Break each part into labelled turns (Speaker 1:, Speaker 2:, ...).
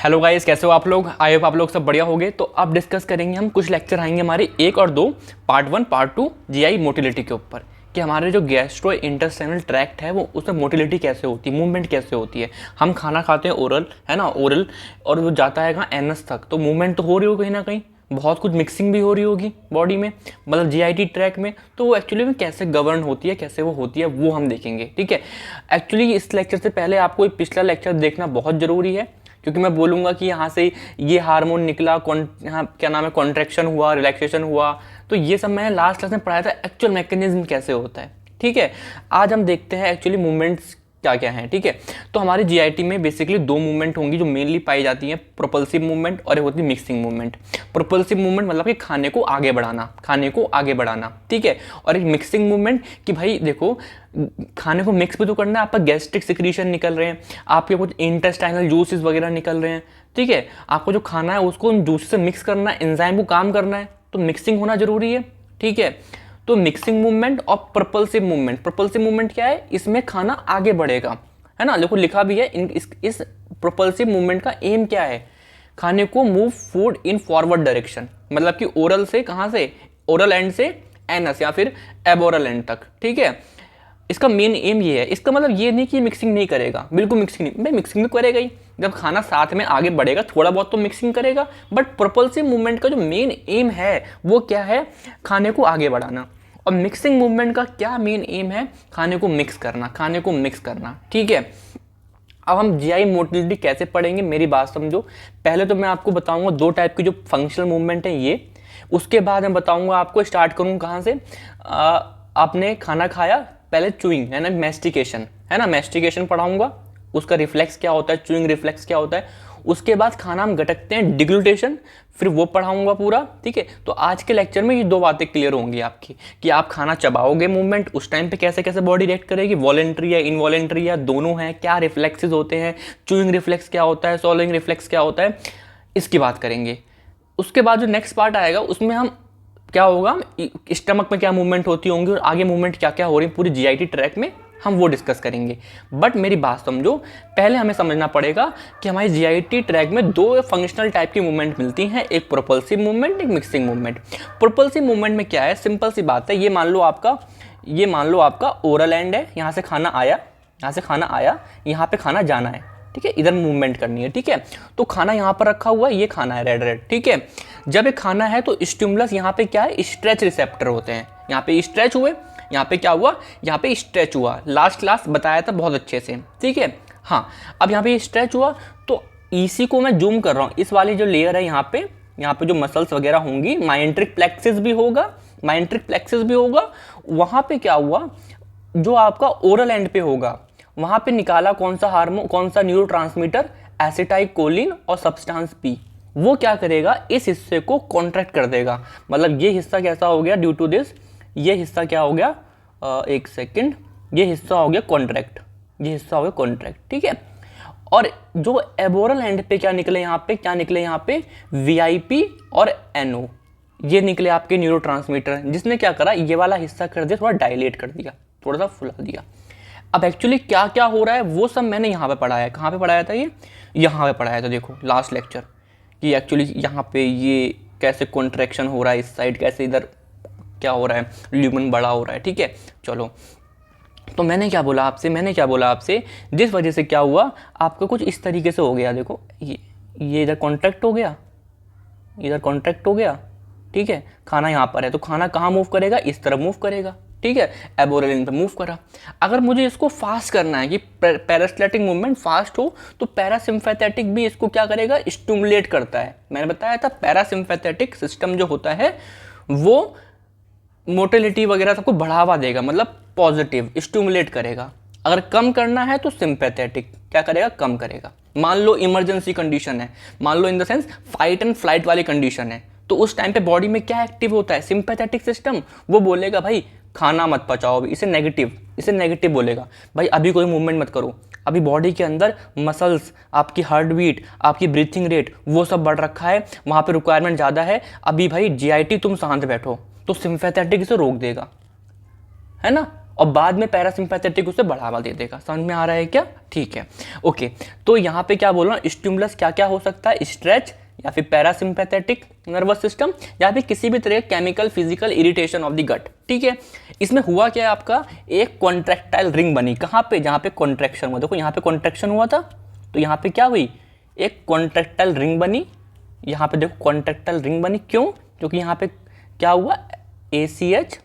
Speaker 1: Hello guys, कैसे हो आप लोग। आई होप आप लोग सब बढ़िया होंगे। तो अब डिस्कस करेंगे हम, कुछ लेक्चर आएंगे हमारे 1 और 2, पार्ट 1 पार्ट 2 जीआई मोटिलिटी के ऊपर, कि हमारे जो गैस्ट्रो इंटेस्टाइनल ट्रैक्ट है वो उसमें मोटिलिटी कैसे होती है, मूवमेंट कैसे होती है। हम खाना खाते हैं ओरल, है ना, ओरल, और वो जाता है कहाँ, एनस तक, तो मूवमेंट तो हो रही होगी कहीं ना कहीं, बहुत कुछ मिक्सिंग भी हो रही होगी बॉडी में, मतलब जीआईटी ट्रैक में। तो वो एक्चुअली में कैसे गवर्न होती है, कैसे वो होती है, वो हम देखेंगे। ठीक है, एक्चुअली इस लेक्चर से पहले आपको एक पिछला लेक्चर देखना बहुत ज़रूरी है, क्योंकि मैं बोलूँगा कि यहाँ से ये हार्मोन निकला, यहाँ क्या नाम है, कॉन्ट्रैक्शन हुआ, रिलैक्सेशन हुआ, तो ये सब मैंने लास्ट क्लास में पढ़ाया था, एक्चुअल मैकेनिज्म कैसे होता है। ठीक है, आज हम देखते हैं एक्चुअली मूवमेंट्स क्या क्या हैं। ठीक है, तो हमारी जीआईटी में बेसिकली 2 मूवमेंट होंगी जो मेनली पाई जाती हैं, प्रोपल्सिव मूवमेंट और एक होती है मिक्सिंग मूवमेंट। प्रोपल्सिव मूवमेंट मतलब कि खाने को आगे बढ़ाना, खाने को आगे बढ़ाना। ठीक है, और एक मिक्सिंग मूवमेंट कि भाई देखो, खाने को मिक्स भी तो करना है, आपका गैस्ट्रिक सिक्रीशन निकल रहे हैं, आपके कुछ इंटेस्टाइनल जूसेस वगैरह निकल रहे हैं। ठीक है, आपको जो खाना है उसको उन जूस से मिक्स करना है, एंजाइम को काम करना है, तो मिक्सिंग होना जरूरी है। ठीक है, तो मिक्सिंग मूवमेंट और प्रोपल्सिव मूवमेंट। प्रोपल्सिव मूवमेंट क्या है, इसमें खाना आगे बढ़ेगा, है ना, देखो लिखा भी है। इस प्रोपल्सिव मूवमेंट का एम क्या है, खाने को move food in forward direction, मतलब कि ओरल से कहाँ से, ओरल एंड से एनस या फिर एबोरल एंड तक। ठीक है, इसका मेन एम ये है। इसका मतलब ये नहीं कि मिक्सिंग नहीं करेगा, बिल्कुल मिक्सिंग नहीं, भाई मिक्सिंग भी करेगा ही, जब खाना साथ में आगे बढ़ेगा थोड़ा बहुत तो मिक्सिंग करेगा, बट प्रोपल्सिव मूवमेंट का जो मेन एम है वो क्या है, खाने को आगे बढ़ाना। और मिक्सिंग मूवमेंट का क्या मेन एम है, खाने को मिक्स करना, खाने को मिक्स करना। ठीक है, अब हम जीआई मोटिलिटी कैसे पढ़ेंगे, मेरी बात समझो। पहले तो मैं आपको बताऊंगा 2 टाइप की जो फंक्शनल मूवमेंट है ये, उसके बाद मैं बताऊंगा आपको, स्टार्ट करूंगा कहाँ से, आपने खाना खाया, पहले चूइंग है ना, मैस्टिकेशन है ना, मैस्टिकेशन पढ़ाऊंगा, उसका रिफ्लेक्स क्या होता है, चूइंग रिफ्लेक्स क्या होता है। उसके बाद खाना हम गटकते हैं, डिग्लूटेशन, फिर वो पढ़ाऊंगा पूरा। ठीक है, तो आज के लेक्चर में ये 2 बातें क्लियर होंगी आपकी, कि आप खाना चबाओगे, मूवमेंट उस टाइम पे कैसे कैसे बॉडी रिएक्ट करेगी, वॉलेंट्री या इनवॉलेंट्री या दोनों है, क्या रिफ्लेक्सेस होते हैं, चूइंग रिफ्लेक्स क्या होता है, सॉलोइंग रिफ्लेक्स क्या होता है, इसकी बात करेंगे। उसके बाद जो नेक्स्ट पार्ट आएगा उसमें हम क्या होगा, स्टमक में क्या मूवमेंट होती होंगी और आगे मूवमेंट क्या क्या हो रही है पूरी जीआईटी ट्रैक में, हम वो डिस्कस करेंगे। बट मेरी बात समझो, पहले हमें समझना पड़ेगा कि हमारी जीआईटी ट्रैक में 2 फंक्शनल टाइप की मूवमेंट मिलती हैं, एक प्रोपल्सिव मूवमेंट, एक मिक्सिंग मूवमेंट। प्रोपल्सिव मूवमेंट में क्या है, सिंपल सी बात है, ये मान लो आपका ओरल एंड है, यहाँ से खाना आया, यहाँ पे खाना जाना है। ठीक है, इधर मूवमेंट करनी है। ठीक है, तो खाना यहाँ पर रखा हुआ है, ये खाना है रेड। ठीक है, जब ये खाना है तो स्टिमुलस यहाँ पे क्या है, स्ट्रेच रिसेप्टर होते हैं, यहाँ पे स्ट्रेच हुए, यहाँ पे क्या हुआ, यहाँ पे स्ट्रेच हुआ, लास्ट क्लास बताया था बहुत अच्छे से। ठीक है, हाँ, अब यहाँ पे स्ट्रेच हुआ, तो इसी को मैं जूम कर रहा हूँ, इस वाली जो लेयर है यहाँ पे जो मसल्स वगैरह होंगी, माइंट्रिक प्लेक्सिस भी होगा, वहाँ पे क्या हुआ, जो आपका ओरल एंड पे होगा, वहाँ पे निकाला कौन सा हार्मोन, कौन सा न्यूरोट्रांसमीटर, एसिटाइलकोलिन और सब्सटेंस पी। वो क्या करेगा, इस हिस्से को कॉन्ट्रैक्ट कर देगा, मतलब ये हिस्सा कैसा हो गया, ड्यू टू दिस, ये हिस्सा क्या हो गया, एक सेकंड, ये हिस्सा हो गया कॉन्ट्रैक्ट। ठीक है, और जो एबोरल एंड पे क्या निकले यहाँ पे वीआईपी और एनओ, ये निकले आपके न्यूरोट्रांसमीटर, जिसने क्या करा, ये वाला हिस्सा कर दिया, थोड़ा डायलेट कर दिया, थोड़ा सा फुला दिया। अब एक्चुअली क्या क्या हो रहा है वो सब मैंने यहाँ पे पढ़ाया है। कहाँ पे पढ़ाया था, ये यहाँ पे पढ़ाया था, देखो लास्ट लेक्चर, कि एक्चुअली यहाँ पे ये कैसे कॉन्ट्रैक्शन हो रहा है, इस साइड कैसे, इधर क्या हो रहा है, ल्यूमन बड़ा हो रहा है। ठीक है, चलो, तो मैंने क्या बोला आपसे, जिस वजह से क्या हुआ, आपका कुछ इस तरीके से हो गया, देखो ये इधर कॉन्ट्रैक्ट हो गया, ठीक है, खाना यहाँ पर है, तो खाना कहाँ मूव करेगा, इस तरफ मूव करेगा। ठीक है, एबोरल पे मूव करा। अगर मुझे इसको फास्ट करना है कि पैरासिम्पैथेटिक मूवमेंट फास्ट हो, तो पैरासिम्पैथेटिक भी इसको क्या करेगा, स्टिमुलेट करता है। मैंने बताया था पैरासिम्पैथेटिक सिस्टम जो होता है वो मोटिलिटी वगैरह सबको बढ़ावा देगा, मतलब पॉजिटिव स्टिमुलेट करेगा। अगर कम करना है तो सिंपैथेटिक क्या करेगा, कम करेगा। मान लो इमरजेंसी कंडीशन है, मान लो in the sense fight and flight वाली कंडीशन है, तो उस टाइम पे बॉडी में क्या एक्टिव होता है, सिंपैथेटिक सिस्टम, वो बोलेगा भाई खाना मत पचाओ, इसे नेगेटिव बोलेगा, भाई अभी कोई मूवमेंट मत करो, अभी बॉडी के अंदर मसल्स, आपकी हार्ट बीट, आपकी ब्रीथिंग रेट, वो सब बढ़ रखा है, वहाँ पे रिक्वायरमेंट ज़्यादा है, अभी भाई जीआईटी तुम शांत बैठो, तो सिंपैथेटिक इसे रोक देगा, है ना। और बाद में पैरासिम्पैथेटिक उसे बढ़ावा दे देगा। समझ में आ रहा है क्या? ठीक है, ओके। तो यहाँ पे क्या बोल रहा हूँ, स्टिमुलस क्या क्या हो सकता है, स्ट्रेच या फिर पैरासिम्पैथेटिक नर्वस सिस्टम या फिर किसी भी तरह chemical physical irritation of the gut. ठीक है, इसमें हुआ क्या है, आपका एक कॉन्ट्रैक्टाइल रिंग बनी। कहाँ पे? जहाँ पे कॉन्ट्रैक्शन हुआ। देखो यहाँ पे कॉन्ट्रैक्शन हुआ था तो यहाँ पे क्या हुई, एक कॉन्ट्रैक्टाइल रिंग बनी। यहाँ पे देखो कॉन्ट्रैक्टाइल रिंग बनी, क्यों? क्योंकि यहाँ पे क्या हुआ, ACH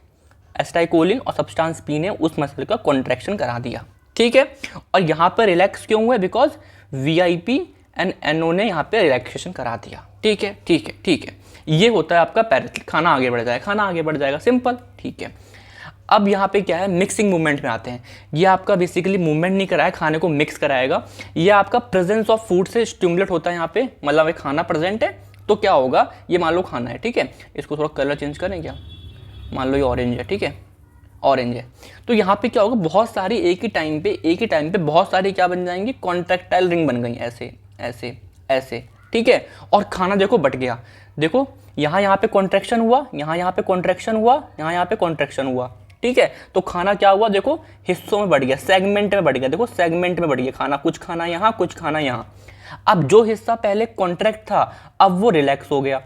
Speaker 1: एसिटाइकोलिन और सब्सटेंस पी ने उस मसल का कॉन्ट्रैक्शन करा दिया। ठीक है, और यहाँ पर रिलैक्स क्यों हुआ, बिकॉज VIP एंड NO ने यहाँ पे रिलैक्सेशन करा दिया। ठीक है, ठीक है, ठीक है, ये होता है आपका पैरासिम्पैथेटिक। खाना आगे बढ़ जाएगा, खाना आगे बढ़ जाएगा, सिंपल। ठीक है, अब यहाँ पे क्या है, मिक्सिंग मूवमेंट में आते हैं। ये आपका बेसिकली मूवमेंट नहीं कराया, खाने को मिक्स कराएगा। ये आपका प्रेजेंस ऑफ फूड से स्टिमुलेट होता है यहाँ पे, मतलब एक खाना प्रेजेंट है तो क्या होगा, ये मान लो खाना है, ठीक है, इसको थोड़ा कलर चेंज करें क्या, मान लो ये ऑरेंज है, ठीक है, ऑरेंज है। तो यहाँ पे क्या होगा, बहुत सारी एक ही टाइम पे बहुत सारी क्या बन जाएंगी, कॉन्ट्रैक्टाइल रिंग बन गई, ऐसे ऐसे ऐसे। ठीक है, और खाना देखो बट गया। देखो यहाँ पे कॉन्ट्रैक्शन हुआ, यहाँ पे कॉन्ट्रैक्शन हुआ, यहाँ पे कॉन्ट्रैक्शन हुआ। ठीक है, तो खाना क्या हुआ, देखो हिस्सों में बढ़ गया, सेगमेंट में बढ़ गया। देखो सेगमेंट में बढ़ गया खाना, कुछ खाना यहाँ, कुछ खाना यहाँ। अब जो हिस्सा पहले कॉन्ट्रैक्ट था अब वो रिलैक्स हो गया,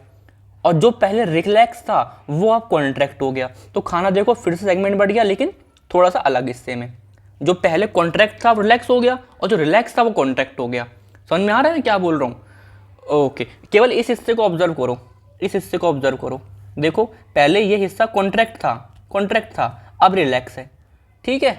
Speaker 1: और जो पहले रिलैक्स था वो अब कॉन्ट्रैक्ट हो गया। तो खाना देखो फिर से सेगमेंट बढ़ गया, लेकिन थोड़ा सा अलग हिस्से में। जो पहले कॉन्ट्रैक्ट था वो रिलैक्स हो गया, और जो रिलैक्स था वो कॉन्ट्रैक्ट हो गया। समझ में आ रहा है क्या बोल रहा हूँ? ओके, केवल इस हिस्से को ऑब्जर्व करो, इस हिस्से को ऑब्जर्व करो। देखो पहले ये हिस्सा कॉन्ट्रैक्ट था, अब रिलैक्स है। ठीक है,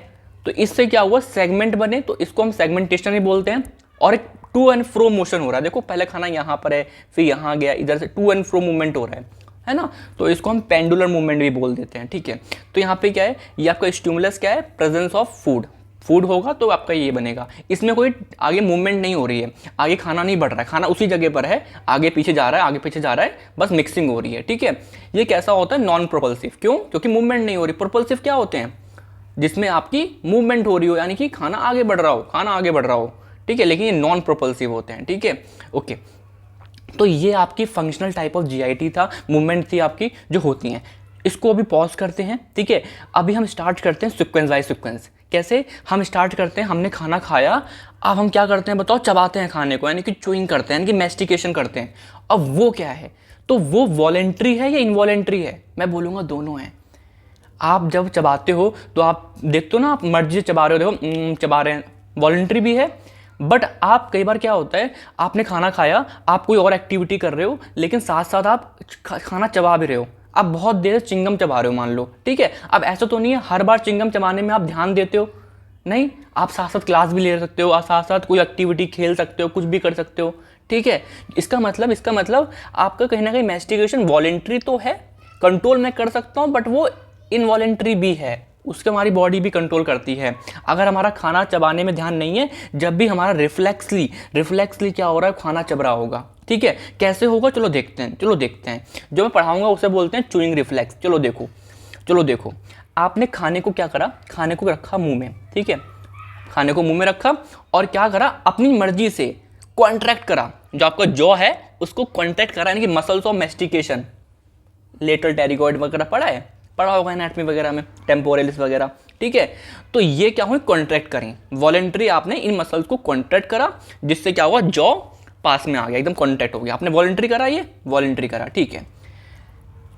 Speaker 1: तो इससे क्या हुआ, सेगमेंट बने, तो इसको हम सेगमेंटेशन ही बोलते हैं। और एक टू एंड फ्रो मोशन हो रहा है। देखो पहले खाना यहाँ पर है, फिर यहाँ गया, इधर से टू एंड फ्रो मूवमेंट हो रहा है ना, तो इसको हम पेंडुलर मूवमेंट भी बोल देते हैं। ठीक है, तो यहाँ पे क्या है, ये आपका स्टिमुलस क्या है, प्रेजेंस ऑफ फूड होगा तो आपका ये बनेगा। इसमें कोई आगे मूवमेंट नहीं हो रही है, आगे खाना नहीं बढ़ रहा है, खाना उसी जगह पर है, आगे पीछे जा रहा है, आगे पीछे जा रहा है, बस मिक्सिंग हो रही है। ठीक है, ये कैसा होता है, नॉन प्रोपल्सिव। क्यों? क्योंकि मूवमेंट नहीं हो रही। प्रोपल्सिव क्या होते हैं, जिसमें आपकी मूवमेंट हो रही हो, यानी कि खाना आगे बढ़ रहा हो। ठीक है, लेकिन ये नॉन प्रोपल्सिव होते हैं। ठीक है, ओके। तो ये आपकी फंक्शनल टाइप ऑफ GIT था, मूवमेंट थी आपकी जो होती हैं। इसको अभी पॉज करते हैं। ठीक है, अभी हम स्टार्ट करते हैं सीक्वेंस बाय सीक्वेंस। कैसे हम स्टार्ट करते हैं, हमने खाना खाया, अब हम क्या करते हैं बताओ, चबाते हैं खाने को, यानी कि च्यूइंग करते हैं, यानी कि मैस्टिकेशन करते हैं। अब वो क्या है, तो वो वॉलेंट्री है या इनवॉलेंट्री है? मैं बोलूँगा दोनों है। आप जब चबाते हो तो आप देखते हो ना, आप मर्जी से चबा रहे हो, देखो चबा रहे हैं, वॉलेंट्री भी है। बट आप कई बार क्या होता है, आपने खाना खाया, आप कोई और एक्टिविटी कर रहे हो, लेकिन साथ साथ आप खाना चबा भी रहे हो, आप बहुत देर से चिंगम चबा रहे हो मान लो। ठीक है, अब ऐसा तो नहीं है हर बार चिंगम चबाने में आप ध्यान देते हो, नहीं, आप साथ साथ क्लास भी ले सकते हो, आप साथ साथ कोई एक्टिविटी खेल सकते हो, कुछ भी कर सकते हो। ठीक है, इसका मतलब आपका कहीं ना कहीं मैस्टिकेशन वॉलेंट्री तो है, कंट्रोल मैं कर सकता हूँ, बट वो इनवॉलेंट्री भी है, उसके हमारी बॉडी भी कंट्रोल करती है। अगर हमारा खाना चबाने में ध्यान नहीं है, जब भी हमारा रिफ्लेक्सली क्या हो रहा है, खाना चब रहा होगा। ठीक है, कैसे होगा, चलो देखते हैं। जो मैं पढ़ाऊंगा उसे बोलते हैं च्यूइंग रिफ्लेक्स। चलो देखो, आपने खाने को क्या करा, खाने को रखा मुंह में। ठीक है, खाने को मुंह में रखा और क्या करा, अपनी मर्जी से कॉन्ट्रैक्ट करा, जो आपका जॉ है उसको कॉन्ट्रैक्ट करा, यानी कि muscles of mastication, lateral pterygoid वगैरह पढ़ा होगा एनाटॉमी वगैरह में, टेम्पोरलिस वगैरह। ठीक है, तो ये क्या हुई, कॉन्ट्रैक्ट करें, वॉलेंट्री आपने इन मसल्स को कॉन्ट्रैक्ट करा, जिससे क्या हुआ, जॉ पास में आ गया, एकदम कॉन्टैक्ट हो गया। आपने वॉलेंट्री करा। ठीक है,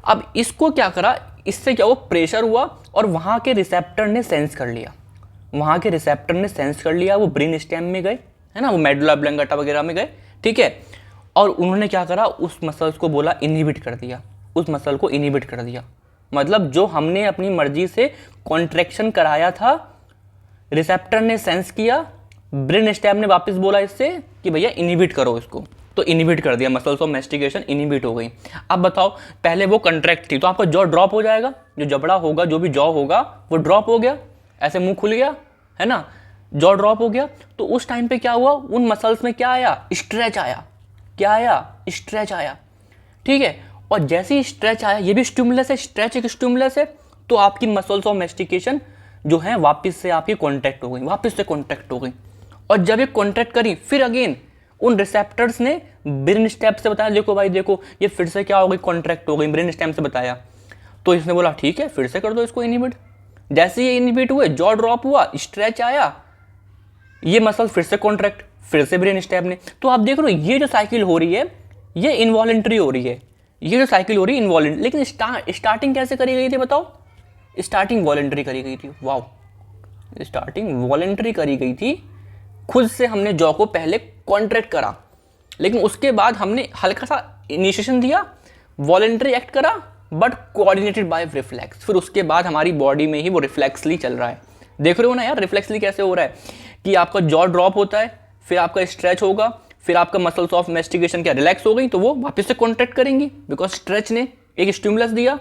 Speaker 1: अब इसको क्या करा, इससे क्या हुआ, प्रेशर हुआ, और वहां के रिसेप्टर ने सेंस कर लिया, वो ब्रेन स्टेम में गए, है ना, वो मेडुला ऑब्लांगेटा वगैरह में गए। ठीक है, और उन्होंने क्या करा, उस मसल्स को बोला इनहिबिट कर दिया, मतलब जो हमने अपनी मर्जी से कॉन्ट्रैक्शन कराया था, रिसेप्टर ने सेंस किया, ब्रेन स्टेम ने वापस बोला इससे कि भैया इनहिबिट करो इसको, तो इनहिबिट कर दिया, मसल्स ऑफ मैस्टिकेशन इनहिबिट हो गई। अब बताओ, पहले वो कॉन्ट्रैक्ट थी तो आपका जॉ ड्रॉप हो जाएगा, जो जबड़ा होगा, जो भी जॉ होगा वो ड्रॉप हो गया, ऐसे मुंह खुल गया, है ना, जॉ ड्रॉप हो गया। तो उस टाइम पे क्या हुआ, उन मसल्स में क्या आया, स्ट्रेच आया। ठीक है, और जैसे ही स्ट्रेच आया, ये भी स्टिमुलस है, स्ट्रेच एक स्टिमुलस है, तो आपकी मसल्स ऑफ मैस्टिकेशन जो है वापस से आपकी कॉन्ट्रैक्ट हो गई, और जब ये कॉन्ट्रैक्ट करी, फिर अगेन उन रिसेप्टर्स ने ब्रेन स्टेम से बताया, देखो भाई देखो ये फिर से क्या हो गई, कॉन्ट्रैक्ट हो गई, ब्रेन स्टेम से बताया, तो इसने बोला ठीक है फिर से कर दो इसको इनहिबिट। जैसे ये इनहिबिट हुए, जॉ ड्रॉप हुआ, स्ट्रेच आया, ये मसल फिर से कॉन्ट्रैक्ट, फिर से ब्रेन स्टेबलिश। तो आप देख रहे हो ये जो साइकिल हो रही है ये इनवॉलेंट्री हो रही है, ये जो साइकिल हो रही है इनवॉलेंट्री। लेकिन स्टार्टिंग कैसे करी गई थी बताओ? स्टार्टिंग वॉलेंट्री करी गई थी। वाओ, स्टार्टिंग वॉलेंट्री करी गई थी, खुद से हमने जॉ को पहले कॉन्ट्रैक्ट करा, लेकिन उसके बाद हमने हल्का सा इनिशिएशन दिया, वॉलेंट्री एक्ट करा, बट कोऑर्डिनेटेड बाय रिफ्लेक्स। फिर उसके बाद हमारी बॉडी में ही वो रिफ्लेक्सली चल रहा है। देख रहे हो ना यार रिफ्लेक्सली कैसे हो रहा है कि आपका जॉ ड्रॉप होता है, फिर आपका स्ट्रेच होगा, फिर आपका मसल्स ऑफ मेस्टिकेशन क्या रिलैक्स हो गई तो वो वापस से कॉन्ट्रैक्ट करेंगी, बिकॉज स्ट्रेच ने एक स्टिमुलस दिया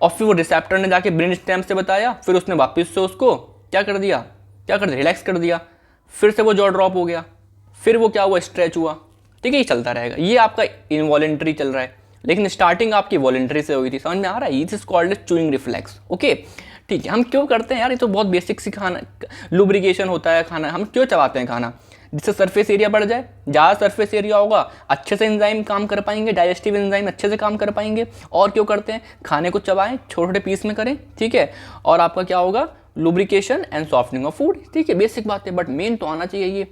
Speaker 1: और फिर वो रिसेप्टर ने जाके ब्रेन स्टेम से बताया, फिर उसने वापस से उसको क्या कर दिया, रिलैक्स कर दिया, फिर से वो जॉ ड्रॉप हो गया, फिर वो क्या हुआ, स्ट्रेच हुआ। ठीक है, ये चलता रहेगा। ये आपका इनवॉलेंट्री चल रहा है, लेकिन स्टार्टिंग आपकी वॉलेंट्री से हुई थी। समझ में आ रहा है? This is called chewing reflex. Okay, ठीक है। हम क्यों करते हैं यार? ये तो बहुत बेसिक सी खाना लुब्रिकेशन होता है खाना। हम क्यों चबाते हैं खाना? जिससे सरफेस एरिया बढ़ जाए। ज़्यादा सरफेस एरिया होगा, अच्छे से एंजाइम काम कर पाएंगे, डाइजेस्टिव एंजाइम अच्छे से काम कर पाएंगे। और क्यों करते हैं? खाने को चबाएं, छोटे छोटे पीस में करें, ठीक है, और आपका क्या होगा, lubrication and softening of food. ठीक है, बेसिक बात है, बट मेन तो आना चाहिए ये।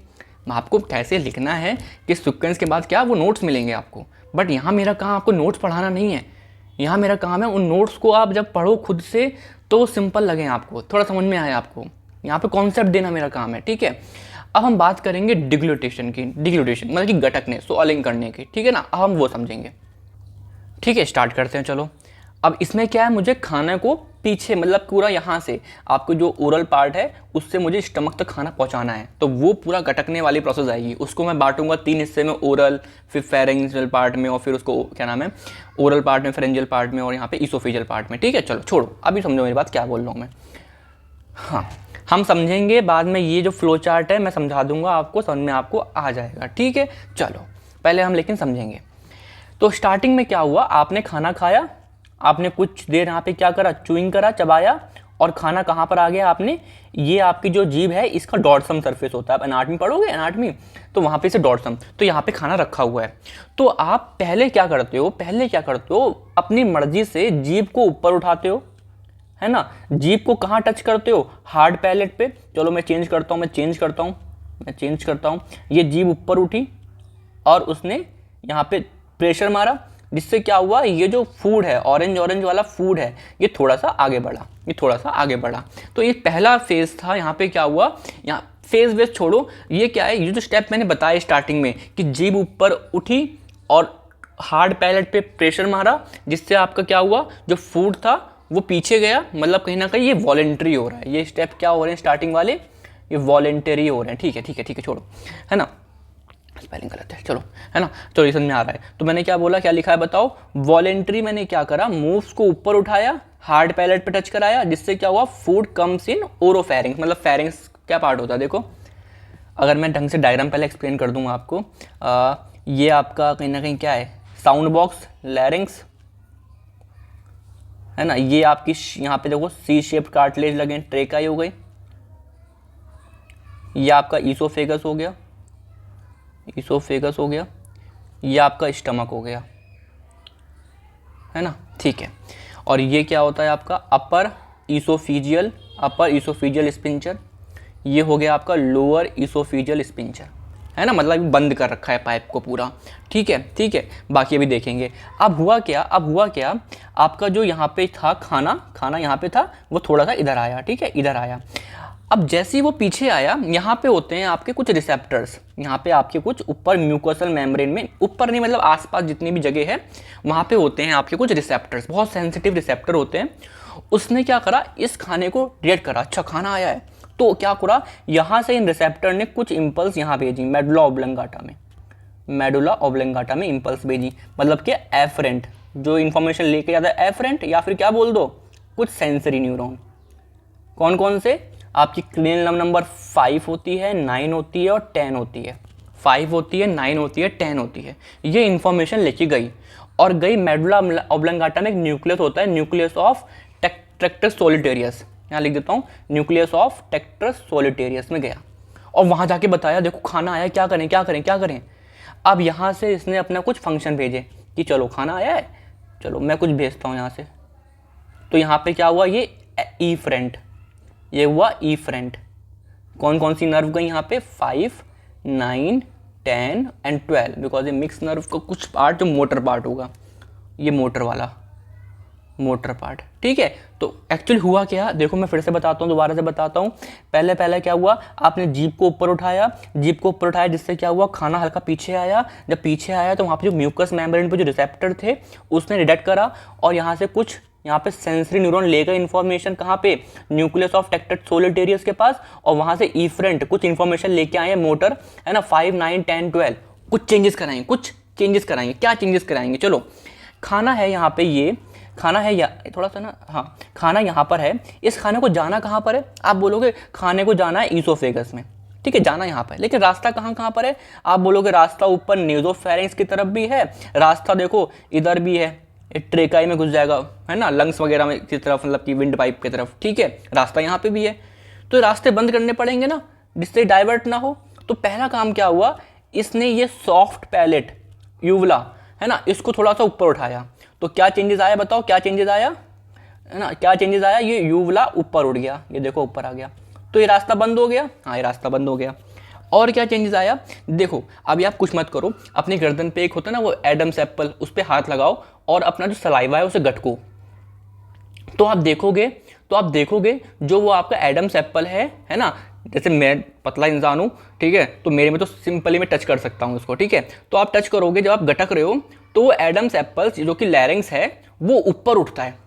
Speaker 1: आपको कैसे लिखना है कि सीक्वेंस के बाद क्या, वो नोट्स मिलेंगे आपको। बट यहाँ मेरा काम आपको नोट्स पढ़ाना नहीं है, यहाँ मेरा काम है उन नोट्स को आप जब पढ़ो खुद से तो सिंपल लगे आपको, थोड़ा समझ में आए आपको। यहाँ पे कॉन्सेप्ट देना मेरा काम है, ठीक है। अब हम बात करेंगे डिग्लूटेशन की। डिग्लूटेशन मतलब कि गटकने, स्वॉलिंग करने की, ठीक है ना। अब हम वो समझेंगे, ठीक है। स्टार्ट करते हैं, चलो। अब इसमें क्या है, मुझे खाने को पीछे मतलब पूरा यहाँ से आपको जो ओरल पार्ट है उससे मुझे स्टमक तक खाना पहुँचाना है, तो वो पूरा गटकने वाली प्रोसेस आएगी। उसको मैं बांटूंगा 3 हिस्से में, ओरल, फिर फेरेंजियल पार्ट में, और फिर उसको क्या नाम है, ओरल पार्ट में, फेरेंजियल पार्ट में, और यहाँ पे इसोफेजियल पार्ट में। ठीक है, चलो छोड़ो, अभी समझो मेरी बात क्या बोल रहा हूँ मैं। हाँ, हम समझेंगे बाद में, ये जो फ्लो चार्ट है मैं समझा दूंगा आपको, समझ में आपको आ जाएगा, ठीक है। चलो पहले हम लेकिन समझेंगे। तो स्टार्टिंग में क्या हुआ, आपने खाना खाया, आपने कुछ देर यहाँ पे क्या करा, चूइंग करा, चबाया, और खाना कहाँ पर आ गया आपने, ये आपकी जो जीभ है इसका डॉर्सम सरफेस होता है। एनाटमी पढ़ोगे, एनाटमी, तो वहाँ पे से डॉर्सम, तो यहाँ पे खाना रखा हुआ है। तो आप पहले क्या करते हो, अपनी मर्जी से जीभ को ऊपर उठाते हो, है ना। जीभ को कहाँ टच करते हो, हार्ड पैलेट पे। चलो मैं चेंज करता हूँ, ये जीभ ऊपर उठी और उसने यहाँ पे प्रेशर मारा, जिससे क्या हुआ, ये जो फूड है, ऑरेंज वाला फूड है, ये थोड़ा सा आगे बढ़ा, तो ये पहला फेज था। यहाँ पे क्या हुआ, यहाँ फेज वेज छोड़ो, ये क्या है, ये जो स्टेप मैंने बताया स्टार्टिंग में कि जीभ ऊपर उठी और हार्ड पैलेट पे प्रेशर मारा, जिससे आपका क्या हुआ, जो फूड था वो पीछे गया, मतलब कहीं ना कहीं ये वॉलेंट्री हो रहा है। ये स्टेप क्या हो रहे हैं स्टार्टिंग वाले, ये वॉलेंटरी हो रहे हैं। ठीक है, छोड़ो, है ना, स्पेलिंग गलत है, चलो, है ना, चलो ये समझ में आ रहा है। तो मैंने क्या बोला, क्या लिखा है बताओ, वॉलेंट्री। मैंने क्या करा, मूव्स को ऊपर उठाया, हार्ड पैलेट पे टच कराया, जिससे क्या हुआ, फूड कम्स इन ओरोफेरिंक्स। मतलब फेरिंक्स क्या पार्ट होता है, देखो अगर मैं ढंग से डायग्राम पहले एक्सप्लेन कर दूंगा आपको। ये आपका कहीं ना कहीं क्या है, साउंड बॉक्स, लैरिंक्स, है ना। ये आपकी यहाँ पे देखो सी शेप्ड कार्टिलेज लगे, ट्रेकाई हो गई। ये आपका ईसोफेगस हो गया, ये आपका स्टमक हो गया, है ना, ठीक है। और ये क्या होता है आपका अपर ईसोफीजियल स्पिंचर, ये हो गया आपका लोअर ईसोफीजियल स्पिंचर, है ना, मतलब बंद कर रखा है पाइप को पूरा। ठीक है, बाकी अभी देखेंगे। अब हुआ क्या, आपका जो यहाँ पे था खाना यहाँ पे था, वो थोड़ा सा इधर आया, ठीक है, इधर आया। अब जैसे ही वो पीछे आया, यहाँ पे होते हैं आपके कुछ रिसेप्टर्स, यहाँ पे आपके कुछ ऊपर म्यूकोसल मेम्ब्रेन में, ऊपर नहीं मतलब आसपास जितनी भी जगह है वहाँ पे होते हैं आपके कुछ रिसेप्टर्स, बहुत सेंसिटिव रिसेप्टर होते हैं। उसने क्या करा, इस खाने को डिटेक्ट करा, अच्छा खाना आया है, तो क्या करा, यहाँ से इन रिसेप्टर ने कुछ इम्पल्स यहाँ भेजी, मेडुला ऑब्लिंगाटा में इम्पल्स भेजी, मतलब कि एफरेंट जो इन्फॉर्मेशन लेके जाता है, एफरेंट, या फिर क्या बोल दो, कुछ सेंसरी न्यूरॉन। कौन कौन से, आपकी क्रेनियल नंबर 5 होती है, 9 होती है और 10 होती है। 5 होती है, 9 होती है, 10 होती है। ये इन्फॉर्मेशन लेके गई और गई मेडुला ऑब्लिंगाटा में एक न्यूक्लियस होता है, न्यूक्लियस ऑफ ट्रैक्टस सोलिटेरियस, यहाँ लिख देता हूँ, न्यूक्लियस ऑफ ट्रैक्टस सोलिटेरियस में गया और वहाँ जाके बताया देखो खाना आया, क्या करें। अब यहाँ से इसने अपना कुछ फंक्शन भेजे कि चलो खाना आया है, चलो मैं कुछ भेजता हूँ यहाँ से। तो यहाँ पे क्या हुआ, ये ये हुआ इफरेंट। कौन कौन सी नर्व गई यहाँ पे, 5, 9, 10 एंड 12, बिकॉज ये मिक्स नर्व का कुछ पार्ट जो मोटर पार्ट होगा, ये मोटर वाला मोटर पार्ट, ठीक है। तो एक्चुअली हुआ क्या, देखो मैं फिर से बताता हूँ, दोबारा से बताता हूँ। पहले क्या हुआ, आपने जीभ को ऊपर उठाया, जिससे क्या हुआ, खाना हल्का पीछे आया। जब पीछे आया तो वहाँ पे जो म्यूकस मेम्ब्रेन पे जो रिसेप्टर थे उसने डिटेक्ट करा, और यहाँ से कुछ यहाँ पे सेंसरी न्यूरॉन लेकर इन्फॉर्मेशन कहाँ पे, न्यूक्लियस ऑफ टेक्टेड सोलिटेरियस के पास, और वहाँ से इफरेंट कुछ इन्फॉर्मेशन लेके आए मोटर, है ना, 5, 9, 10, 12, कुछ चेंजेस कराएंगे। क्या चेंजेस कराएंगे, चलो। खाना है यहाँ पे, ये खाना है, या थोड़ा सा ना, हाँ, खाना यहाँ पर है। इस खाने को जाना कहाँ पर है, आप बोलोगे खाने को जाना है ईसोफेगस में, ठीक है, जाना यहाँ पर, लेकिन रास्ता कहाँ पर है, आप बोलोगे रास्ता ऊपर नेजोफेरिंक्स की तरफ भी है, रास्ता देखो इधर भी है, ट्रेकाई में घुस जाएगा, है ना, लंग्स वगैरह में की तरफ, मतलब कि विंड पाइप की तरफ, ठीक है, रास्ता यहाँ पे भी है। तो रास्ते बंद करने पड़ेंगे ना, जिससे डाइवर्ट ना हो। तो पहला काम क्या हुआ, इसने ये सॉफ्ट पैलेट यूवला, है ना, इसको थोड़ा सा ऊपर उठाया। तो क्या चेंजेस आया, बताओ क्या चेंजेस आया, है ना, क्या चेंजेस आया, ये यूवला ऊपर उठ गया, ये देखो ऊपर आ गया। तो ये रास्ता बंद हो गया, हाँ ये रास्ता बंद हो गया। और क्या चेंजेस आया, देखो अभी आप कुछ मत करो, अपनी गर्दन पे एक होता है ना वो एडम्स एप्पल, उस पर हाथ लगाओ और अपना जो सलाइवा है उसे गटको। तो आप देखोगे जो वो आपका एडम्स एप्पल है ना, जैसे मैं पतला इंसान हूँ, ठीक है, तो मेरे में तो सिंपली मैं टच कर सकता हूँ उसको, ठीक है। तो आप टच करोगे, जब आप गटक रहे हो तो वो एडम्स एप्पल्स जो कि लैरिंग्स है वो ऊपर उठता है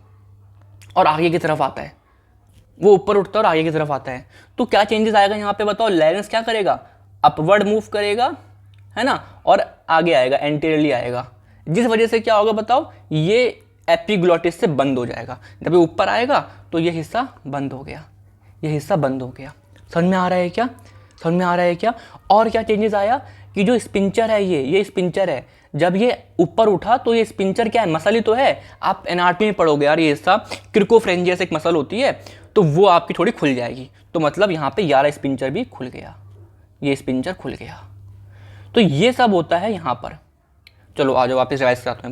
Speaker 1: और आगे की तरफ आता है, वो ऊपर उठता है और आगे की तरफ आता है। तो क्या चेंजेस आएगा यहाँ पे, बताओ, लैरिंग्स क्या करेगा, अपवर्ड मूव करेगा, है ना, और आगे आएगा, एंटीरियरली आएगा, जिस वजह से क्या होगा बताओ, ये एपिग्लॉटिस से बंद हो जाएगा। जब ये ऊपर आएगा तो ये हिस्सा बंद हो गया, समझ में आ रहा है क्या। और क्या चेंजेस आया कि जो स्पिंचर है, ये स्पिंचर है, जब ये ऊपर उठा तो ये स्पिंचर क्या है, मसल ही तो है। आप एनाटॉमी में पढ़ोगे यार, ये हिस्सा क्रिकोफ्रेंजियस एक मसल होती है, तो वो आपकी थोड़ी खुल जाएगी। तो मतलब यहाँ पे 11 स्पिंचर भी खुल गया, ये स्पिंचर खुल गया। तो ये सब होता है यहाँ पर। चलो आ जाओ वापस रिवाइज कराता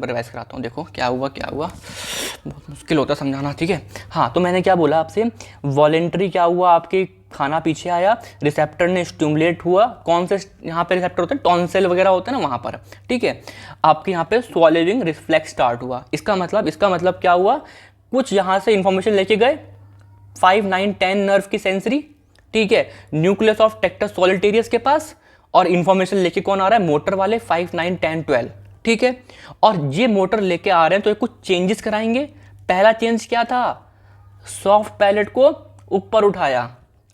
Speaker 1: हूँ, देखो क्या हुआ, बहुत मुश्किल होता है समझाना, ठीक है। हाँ, तो मैंने क्या बोला आपसे, वॉलेंट्री क्या हुआ, आपके खाना पीछे आया, रिसेप्टर ने स्टिमुलेट हुआ, कौन से यहाँ पे रिसेप्टर होते हैं, टॉन्सिल वगैरह होते हैं ना वहाँ पर, ठीक है। आपके यहाँ पे स्वॉलोइंग रिफ्लेक्स स्टार्ट हुआ। इसका मतलब क्या हुआ, कुछ यहाँ से इंफॉर्मेशन लेके गए 5, 9, 10 नर्व की सेंसरी, ठीक है, न्यूक्लियस ऑफ टेक्टस सोलिटेरियस के पास, और इंफॉर्मेशन लेके कौन आ रहा है, मोटर वाले 5, 9, 10, 12, ठीक है। और ये मोटर लेके आ रहे हैं तो ये कुछ चेंजेस कराएंगे। पहला चेंज क्या था, सॉफ्ट पैलेट को ऊपर उठाया,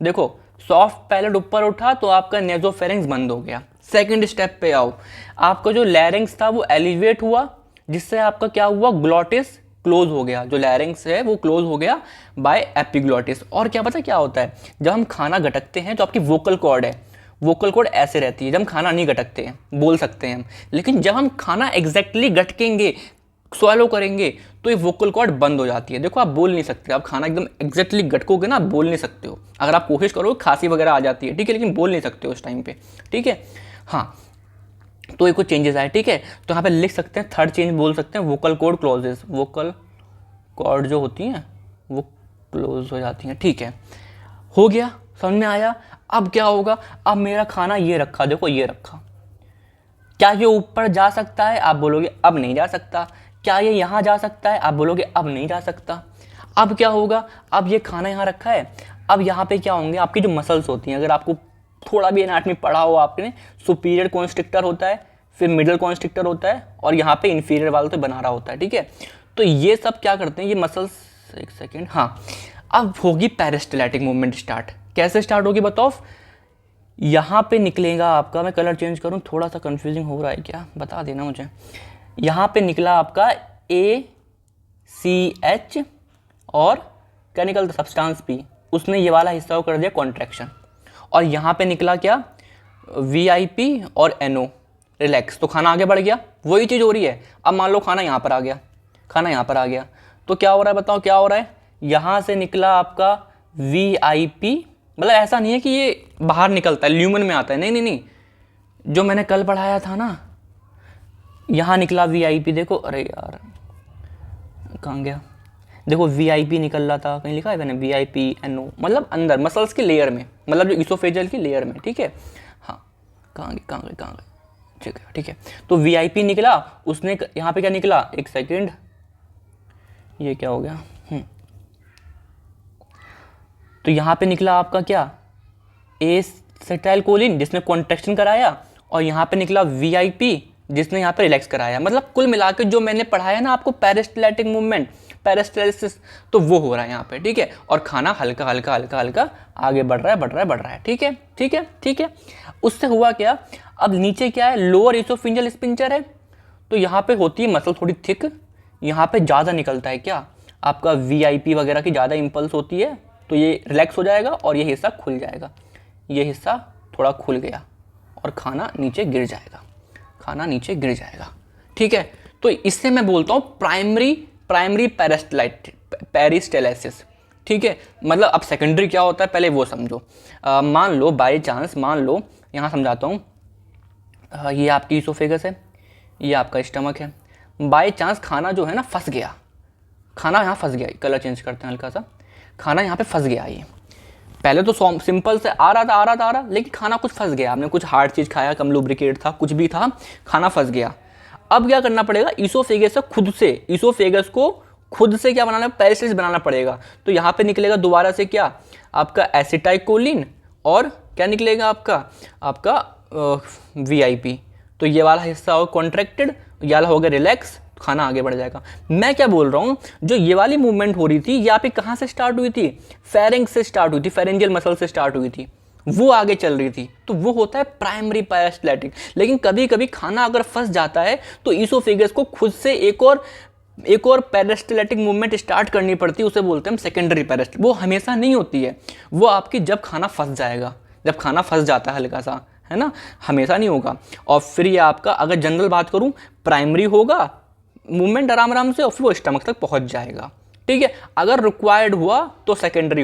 Speaker 1: देखो सॉफ्ट पैलेट ऊपर उठा तो आपका नेजोफेरिंक्स बंद हो गया। सेकंड स्टेप पे आओ, आपका जो लैरिंक्स था वो एलिवेट हुआ, जिससे आपका क्या हुआ, ग्लॉटिस क्लोज हो गया, जो लैरिंक्स है वो क्लोज हो गया बाय एपिग्लॉटिस। और क्या पता क्या होता है, जब हम खाना गटकते हैं तो आपकी वोकल कॉर्ड है, वोकल कॉर्ड ऐसे रहती है, जब हम खाना नहीं गटकते हैं, बोल सकते हैं हम, लेकिन जब हम खाना एग्जैक्टली गटकेंगे, स्वैलो करेंगे, तो ये वोकल कॉर्ड बंद हो जाती है। देखो आप बोल नहीं सकते, आप खाना एकदम एग्जैक्टली गटकोगे ना, आप बोल नहीं सकते हो। अगर आप कोशिश करोगे खांसी वगैरह आ जाती है, ठीक है, लेकिन बोल नहीं सकते हो उस टाइम पे, ठीक है। हाँ, तो ये कुछ चेंजेस आए, ठीक है। तो यहाँ पे लिख सकते हैं, थर्ड चेंज बोल सकते हैं, vocal cord closes, vocal cord जो होती हैं वो क्लोज हो जाती हैं, ठीक है, हो गया, समझ में आया। अब क्या होगा, अब मेरा खाना ये रखा, देखो ये रखा, क्या ये ऊपर जा सकता है, आप बोलोगे अब नहीं जा सकता। क्या ये यहाँ जा सकता है, आप बोलोगे अब नहीं जा सकता। अब क्या होगा, अब ये खाना यहाँ रखा है, अब यहाँ पे क्या होंगे, आपकी जो मसल्स होती हैं, अगर आपको थोड़ा भी एनाटॉमी पढ़ा हो आपने, सुपीरियर कॉन्स्ट्रिक्टर होता है, फिर मिडल कॉन्स्ट्रिक्टर होता है, और यहाँ पे इन्फीरियर वाला तो बना रहा होता है, ठीक है। तो ये सब क्या करते हैं, ये मसल्स, एक सेकेंड, हाँ, अब होगी पेरिस्टाल्टिक मूवमेंट स्टार्ट। कैसे स्टार्ट होगी बताओ, यहाँ पे निकलेगा आपका, मैं कलर चेंज करूँ, थोड़ा सा कंफ्यूजिंग हो रहा है क्या, बता देना मुझे। यहाँ पे निकला आपका ACH और क्या निकलता, सब्सटेंस P, उसने ये वाला हिस्सा को कर दिया कॉन्ट्रैक्शन। और यहाँ पे निकला क्या, VIP और NO, रिलैक्स। तो खाना आगे बढ़ गया, वही चीज़ हो रही है। अब मान लो खाना यहाँ पर आ गया, तो क्या हो रहा है बताओ, क्या हो रहा है, यहाँ से निकला आपका VIP, मतलब ऐसा नहीं है कि ये बाहर निकलता है, ल्यूमन में आता है, नहीं, जो मैंने कल पढ़ाया था ना, यहाँ निकला VIP, देखो, अरे यार कहाँ गया, देखो वीआईपी निकल रहा था, कहीं लिखा है मैंने वीआईपी एनओ, मतलब अंदर मसल्स की लेयर में, मतलब जो इसोफेजियल की लेयर में, ठीक है। हाँ, कहाँ गए, ठीक है। तो वीआईपी निकला, उसने यहाँ पे क्या निकला, एक सेकेंड, ये क्या हो गया, तो यहाँ पे निकला आपका क्या, एसिटाइलकोलिन जिसने कॉन्ट्रैक्शन कराया, और यहाँ पे निकला वीआईपी जिसने यहाँ पे रिलैक्स कराया। मतलब कुल मिला के जो मैंने पढ़ाया ना आपको पेरिस्टाल्टिक मूवमेंट, पेरिस्टालिसिस, तो वो हो रहा है यहाँ पे, ठीक है। और खाना हल्का हल्का आगे बढ़ रहा है, ठीक है। उससे हुआ क्या, अब नीचे क्या है, लोअर इसोफिंजियल स्पिंचर है, तो यहाँ पे होती है मसल थोड़ी थिक, यहाँ पे ज़्यादा निकलता है क्या, आपका वीआईपी वगैरह की ज़्यादा इंपल्स होती है, तो ये रिलैक्स हो जाएगा और ये हिस्सा खुल जाएगा, ये हिस्सा थोड़ा खुल गया और खाना नीचे गिर जाएगा, ठीक है। तो इससे मैं बोलता हूँ प्राइमरी पेरिस्टालिसिस, ठीक है। मतलब अब सेकेंडरी क्या होता है पहले वो समझो। मान लो बाय चांस, मान लो यहाँ समझाता हूँ, ये आपकी इसोफेगस है, ये आपका स्टमक है, बाय चांस खाना जो है ना फंस गया, खाना यहाँ फंस गया, कलर चेंज करते हैं हल्का सा, खाना यहाँ पे फंस गया, ये पहले तो सिंपल से आ रहा था, लेकिन खाना कुछ फंस गया, आपने कुछ हार्ड चीज़ खाया, कम लुब्रिकेट था, कुछ भी था, खाना फंस गया। अब क्या करना पड़ेगा, इसोफेगस को खुद से क्या बनाना, पेरिस्टालिसिस बनाना पड़ेगा। तो यहाँ पे निकलेगा दोबारा से क्या, आपका एसिटाइलकोलिन, और क्या निकलेगा आपका वीआईपी। तो ये वाला हिस्सा हो कॉन्ट्रैक्टेड, ये वाला हो गया रिलैक्स, खाना आगे बढ़ जाएगा। मैं क्या बोल रहा हूँ, जो ये वाली मूवमेंट हो रही थी, ये पे कहाँ से स्टार्ट हुई थी, फेरिंक्स से स्टार्ट हुई थी, फेरेंजियल मसल से स्टार्ट हुई थी, वो आगे चल रही थी, तो वो होता है प्राइमरी पेरिस्टाल्टिक। लेकिन कभी कभी खाना अगर फंस जाता है तो इसोफेगस को खुद से एक और पेरिस्टाल्टिक मूवमेंट स्टार्ट करनी पड़ती है, उसे बोलते हैं हम सेकेंडरी पेरिस्टाल्टिक। वो हमेशा नहीं होती है, वो आपकी जब खाना फंस जाएगा, जब खाना फंस जाता है हल्का सा, है ना, हमेशा नहीं होगा। और फिर ये आपका, अगर जनरल बात करूँ, प्राइमरी होगा मूवमेंट आराम से, और फिर वो स्टमक तक पहुंच जाएगा, ठीक है। अगर रिक्वायर्ड हुआ तो सेकेंडरी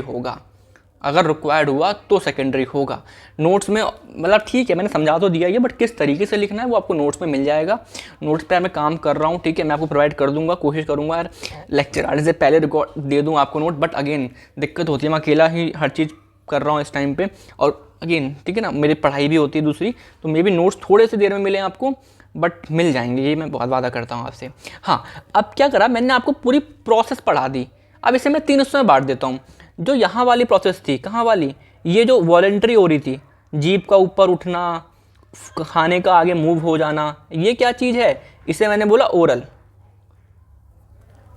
Speaker 1: होगा, नोट्स में, मतलब ठीक है मैंने समझा तो दिया ये, बट किस तरीके से लिखना है वो आपको नोट्स में मिल जाएगा। नोट्स पे मैं काम कर रहा हूँ, ठीक है, मैं आपको प्रोवाइड कर दूंगा, कोशिश करूंगा यार लेक्चर आने से पहले रिकॉर्ड दे दूँ आपको नोट, बट अगेन दिक्कत होती है, मैं अकेला ही हर चीज़ कर रहा हूँ इस टाइम पे, और अगेन ठीक है ना, मेरी पढ़ाई भी होती है दूसरी, तो मे बी नोट्स थोड़े से देर में मिले आपको, बट मिल जाएंगे, ये मैं बहुत वादा करता हूँ आपसे। हाँ, अब क्या करा, मैंने आपको पूरी प्रोसेस पढ़ा दी, अब इसे मैं 3 हिस्सों में बांट देता हूँ। जो यहाँ वाली प्रोसेस थी, कहाँ वाली, ये जो वॉलेंट्री हो रही थी, जीभ का ऊपर उठना, खाने का आगे मूव हो जाना, ये क्या चीज़ है, इसे मैंने बोला ओरल,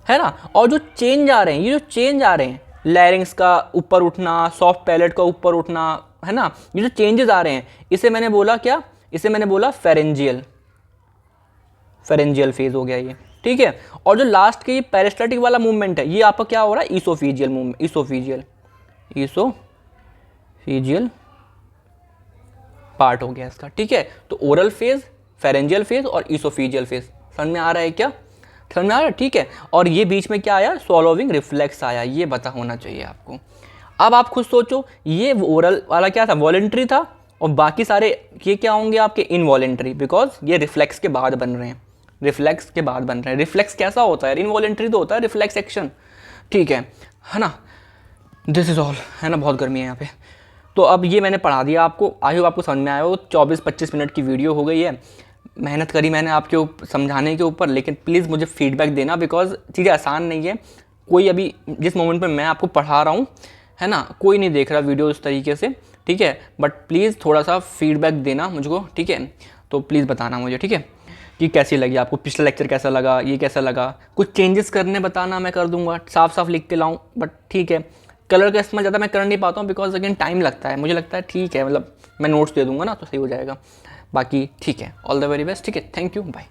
Speaker 1: है ना। और जो चेंज आ रहे हैं, ये जो चेंज आ रहे हैं, लैरिंग्स का ऊपर उठना, सॉफ्ट पैलेट का ऊपर उठना, है ना, ये जो चेंजेस आ रहे हैं, इसे मैंने बोला क्या, इसे मैंने बोला फेरेंजियल फेज हो गया ये, ठीक है। और जो लास्ट के ये पेरिस्टाल्टिक वाला मूवमेंट है, ये आपका क्या हो रहा है, इसोफिजियल मूवमेंट, इसोफिजियल पार्ट हो गया इसका, ठीक है। तो ओरल फेज, फेरेंजियल फेज और इसोफिजियल फेज, समझ में आ रहा है क्या, समझ में आ रहा है, ठीक है। और ये बीच में क्या आया, स्वॉलोविंग रिफ्लेक्स आया, ये पता होना चाहिए आपको। अब आप खुद सोचो, ये ओरल वाला क्या था, वॉलेंट्री था, और बाकी सारे ये क्या होंगे आपके इनवॉलेंट्री, बिकॉज ये रिफ्लेक्स के बाद बन रहे हैं, रिफ्लेक्स कैसा होता है, इनवॉलेंट्री तो होता है रिफ्लेक्स एक्शन, ठीक है ना। दिस इज ऑल, है ना, बहुत गर्मी है यहाँ पे। तो अब ये मैंने पढ़ा दिया आपको, आई होप आपको समझ में आया हो। 24-25 मिनट की वीडियो हो गई है, मेहनत करी मैंने आपके समझाने के ऊपर, लेकिन प्लीज़ मुझे फीडबैक देना, बिकॉज चीज़ें आसान नहीं है। कोई अभी जिस मोमेंट पर मैं आपको पढ़ा रहा हूँ, है ना, कोई नहीं देख रहा वीडियो इस तरीके से, ठीक है, बट प्लीज़ थोड़ा सा फीडबैक देना मुझको, ठीक है। तो प्लीज़ बताना मुझे, ठीक है, कि कैसी लगी आपको, पिछला लेक्चर कैसा लगा, ये कैसा लगा, कुछ चेंजेस करने बताना, मैं कर दूंगा, साफ लिख के लाऊं, बट ठीक है। कलर का इस्तेमाल ज़्यादा मैं कर नहीं पाता हूँ, बिकॉज अगेन टाइम लगता है, मुझे लगता है ठीक है, मतलब मैं नोट्स दे दूंगा ना तो सही हो जाएगा। बाकी ठीक है, ऑल द वेरी बेस्ट, ठीक है, थैंक यू, बाय।